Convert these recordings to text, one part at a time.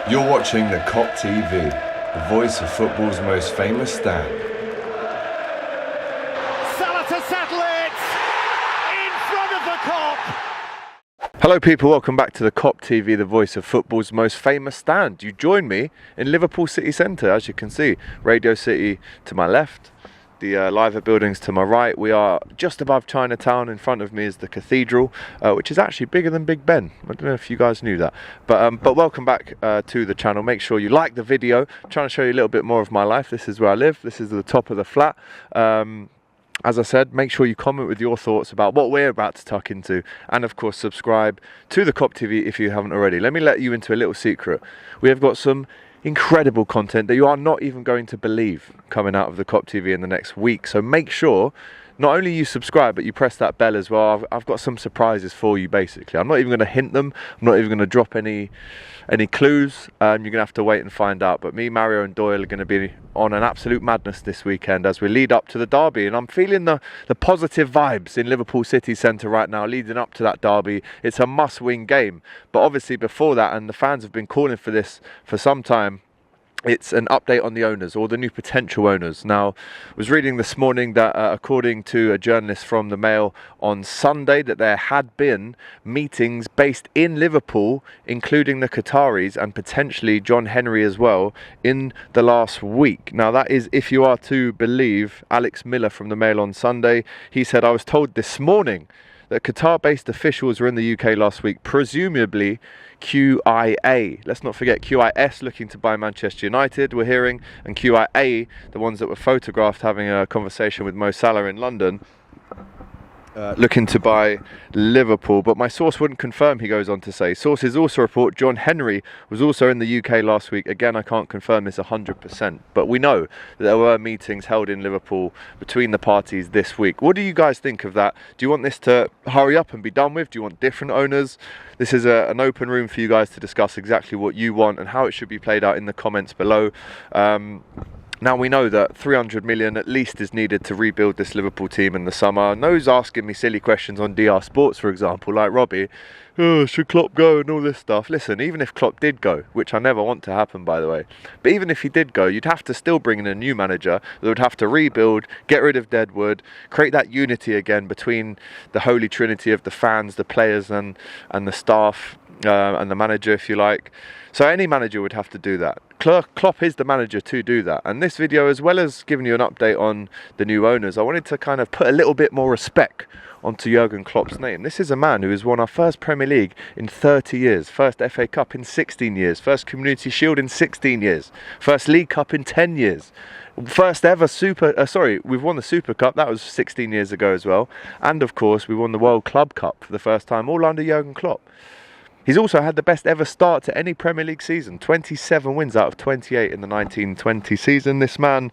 You're watching the Kop TV, the voice of football's most famous stand. Salah to settle it in front of the Kop. Hello people, welcome back to the Kop TV, the voice of football's most famous stand. You join me in Liverpool city centre, as you can see. Radio City to my left, the Liver buildings to my right. We are just above Chinatown. In front of me is the cathedral, which is actually bigger than Big Ben. I don't know if you guys knew that. But welcome back to the channel. Make sure you like the video. I'm trying to show you a little bit more of my life. This is where I live. This is the top of the flat. As I said, make sure you comment with your thoughts about what we're about to tuck into, and of course subscribe to the Kop TV if you haven't already. Let me let you into a little secret. We have got some incredible content that you are not even going to believe coming out of the Kop TV in the next week. So make sure not only you subscribe, but you press that bell as well. I've got some surprises for you, basically. I'm not even going to hint them. I'm not even going to drop any clues. You're going to have to wait and find out. But me, Mario and Doyle are going to be on an absolute madness this weekend as we lead up to the derby. And I'm feeling the positive vibes in Liverpool city centre right now, leading up to that derby. It's a must-win game. But obviously before that, and the fans have been calling for this for some time, it's an update on the owners, or the new potential owners. Now, I was reading this morning that according to a journalist from the Mail on Sunday, that there had been meetings based in Liverpool, including the Qataris and potentially John Henry as well, in the last week. Now, that is if you are to believe Alex Miller from the Mail on Sunday. He said, "I was told this morning that Qatar-based officials were in the UK last week, presumably QIA. Let's not forget QIS looking to buy Manchester United, we're hearing, and QIA, the ones that were photographed having a conversation with Mo Salah in London, looking to buy Liverpool. But my source wouldn't confirm," he goes on to say. "Sources also report John Henry was also in the UK last week. Again, I can't confirm this 100%, but we know that there were meetings held in Liverpool between the parties this week." What do you guys think of that? Do you want this to hurry up and be done with? Do you want different owners? This is an open room for you guys to discuss exactly what you want and how it should be played out in the comments below. Now, we know that 300 million at least is needed to rebuild this Liverpool team in the summer. No's asking me silly questions on DR Sports, for example, like Robbie. "Oh, should Klopp go?" and all this stuff. Listen, even if Klopp did go, which I never want to happen, by the way, but even if he did go, you'd have to still bring in a new manager that would have to rebuild, get rid of Deadwood, create that unity again between the holy trinity of the fans, the players and the staff, and the manager, if you like. So any manager would have to do that. Klopp is the manager to do that. And this video, as well as giving you an update on the new owners, I wanted to kind of put a little bit more respect onto Jurgen Klopp's name. This is a man who has won our first Premier League in 30 years, first FA Cup in 16 years, first Community Shield in 16 years, first League Cup in 10 years. First ever we've won the Super Cup, that was 16 years ago as well. And of course, we won the World Club Cup for the first time, all under Jurgen Klopp. He's also had the best ever start to any Premier League season, 27 wins out of 28 in the 1920 season. This man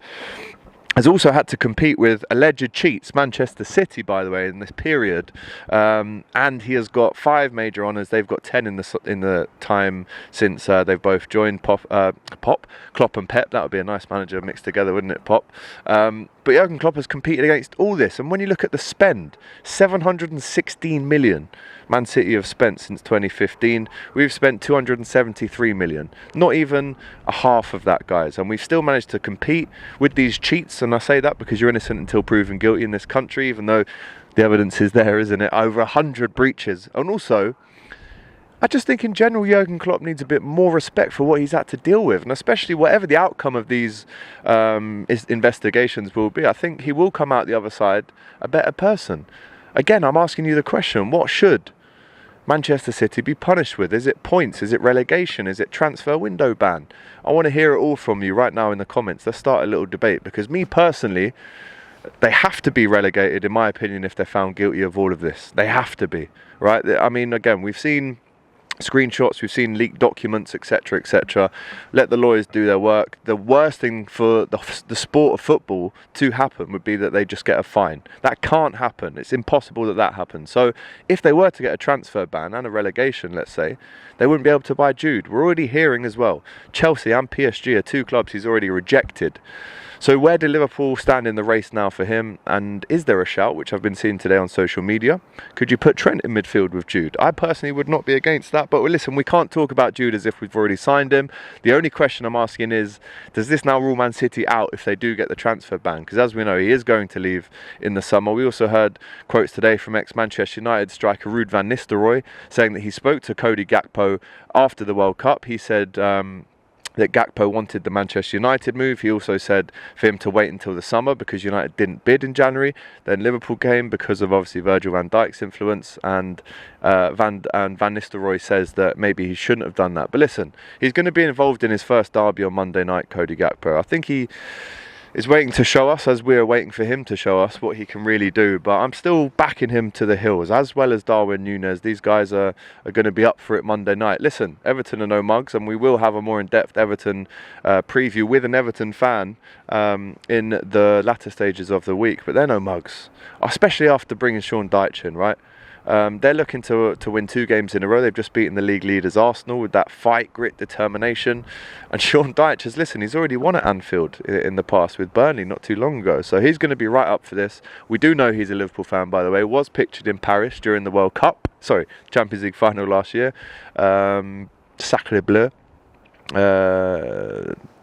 has also had to compete with alleged cheats, Manchester City, by the way, in this period, and he has got 5 major honours. They've got 10 in the time since they've both joined. Klopp and Pep. That would be a nice manager mixed together, wouldn't it, Pop? But Jurgen Klopp has competed against all this, and when you look at the spend, 716 million Man City have spent since 2015. We've spent 273 million. Not even a half of that, guys, and we've still managed to compete with these cheats. And I say that because you're innocent until proven guilty in this country, even though the evidence is there, isn't it? Over 100 breaches. And also, I just think in general Jurgen Klopp needs a bit more respect for what he's had to deal with, and especially whatever the outcome of these investigations will be, I think he will come out the other side a better person. Again, I'm asking you the question, what should Manchester City be punished with? Is it points? Is it relegation? Is it transfer window ban? I want to hear it all from you right now in the comments. Let's start a little debate, because me personally, they have to be relegated, in my opinion, if they're found guilty of all of this. They have to be, right? I mean, again, we've seen screenshots, we've seen leaked documents, etc., etc. Let the lawyers do their work. The worst thing for the sport of football to happen would be that they just get a fine. That can't happen. It's impossible that that happens. So if they were to get a transfer ban and a relegation, let's say, they wouldn't be able to buy Jude. We're already hearing as well, Chelsea and PSG are 2 clubs he's already rejected. So where do Liverpool stand in the race now for him? And is there a shout, which I've been seeing today on social media? Could you put Trent in midfield with Jude? I personally would not be against that, but listen, we can't talk about Jude as if we've already signed him. The only question I'm asking is, does this now rule Man City out if they do get the transfer ban? Because as we know, he is going to leave in the summer. We also heard quotes today from ex-Manchester United striker Ruud van Nistelrooy saying that he spoke to Cody Gakpo after the World Cup. He said that Gakpo wanted the Manchester United move. He also said for him to wait until the summer because United didn't bid in January. Then Liverpool came because of obviously Virgil van Dijk's influence, and Van Nistelrooy says that maybe he shouldn't have done that. But listen, he's going to be involved in his first derby on Monday night, Cody Gakpo. I think he is waiting to show us, as we're waiting for him to show us what he can really do. But I'm still backing him to the hills, as well as Darwin Núñez. These guys are going to be up for it Monday night. Listen, Everton are no mugs, and we will have a more in-depth Everton preview with an Everton fan in the latter stages of the week. But they're no mugs, especially after bringing Sean Dyche in, right? They're looking to win 2 games in a row. They've just beaten the league leaders Arsenal with that fight, grit, determination. And Sean Dyche has, listen, he's already won at Anfield in the past with Burnley not too long ago. So he's going to be right up for this. We do know he's a Liverpool fan, by the way. Was pictured in Paris during the World Cup. Sorry, Champions League final last year. Sacre bleu.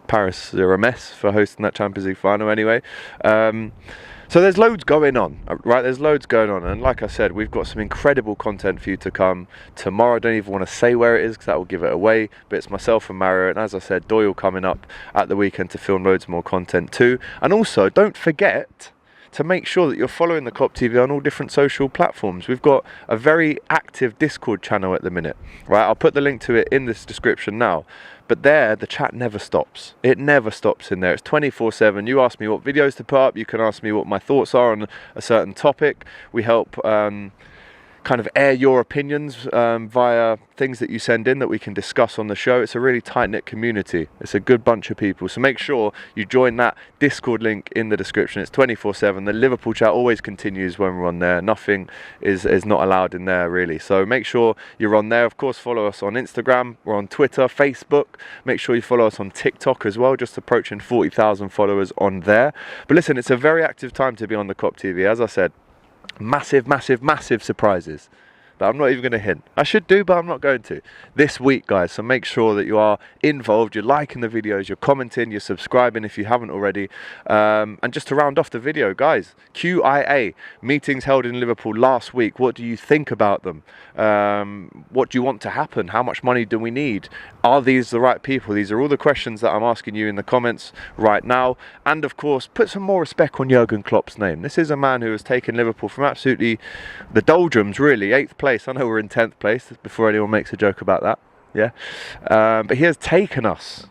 Paris are a mess for hosting that Champions League final anyway. So there's loads going on, right? There's loads going on. And like I said, we've got some incredible content for you to come tomorrow. I don't even want to say where it is because that will give it away. But it's myself and Mario. And as I said, Doyle coming up at the weekend to film loads more content too. And also, don't forget to make sure that you're following the Kop TV on all different social platforms. We've got a very active Discord channel at the minute, right? I'll put the link to it in this description now. But there, the chat never stops. It never stops in there. It's 24/7. You ask me what videos to put up. You can ask me what my thoughts are on a certain topic. We help kind of air your opinions via things that you send in that we can discuss on the show. It's a really tight-knit community. It's a good bunch of people. So make sure you join that Discord link in the description. It's 24/7. The Liverpool chat always continues when we're on there. Nothing is not allowed in there, really. So make sure you're on there. Of course, follow us on Instagram. We're on Twitter, Facebook. Make sure you follow us on TikTok as well. Just approaching 40,000 followers on there. But listen, it's a very active time to be on the Kop TV. As I said, massive surprises that I'm not even going to hint. I should do, but I'm not going to this week, guys. So make sure that you are involved, you're liking the videos, you're commenting, you're subscribing if you haven't already. And just to round off the video, guys, QIA meetings held in Liverpool last week. What do you think about them? What do you want to happen? How much money do we need? Are these the right people? These are all the questions that I'm asking you in the comments right now. And of course, put some more respect on Jurgen Klopp's name. This is a man who has taken Liverpool from absolutely the doldrums, really. 8th place. I know we're in 10th place, before anyone makes a joke about that. Yeah, but he has taken us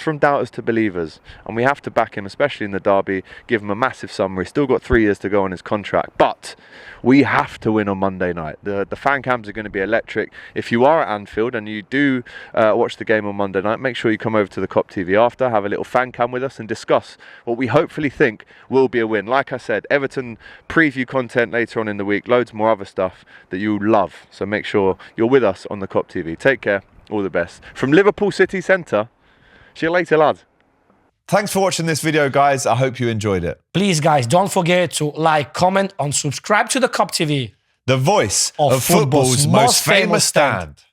from doubters to believers, and we have to back him, especially in the derby. Give him a massive sum. He's still got 3 years to go on his contract, but we have to win on Monday night. The fan cams are going to be electric. If you are at Anfield and you do watch the game on Monday night, make sure you come over to the Kop TV after, have a little fan cam with us and discuss what we hopefully think will be a win. Like I said, Everton preview content later on in the week, loads more other stuff that you love. So make sure you're with us on the Kop TV. Take care. All the best. From Liverpool City Centre, see you later, lad. Thanks for watching this video, guys. I hope you enjoyed it. Please, guys, don't forget to like, comment, and subscribe to the Kop TV. The voice of football's most famous stand.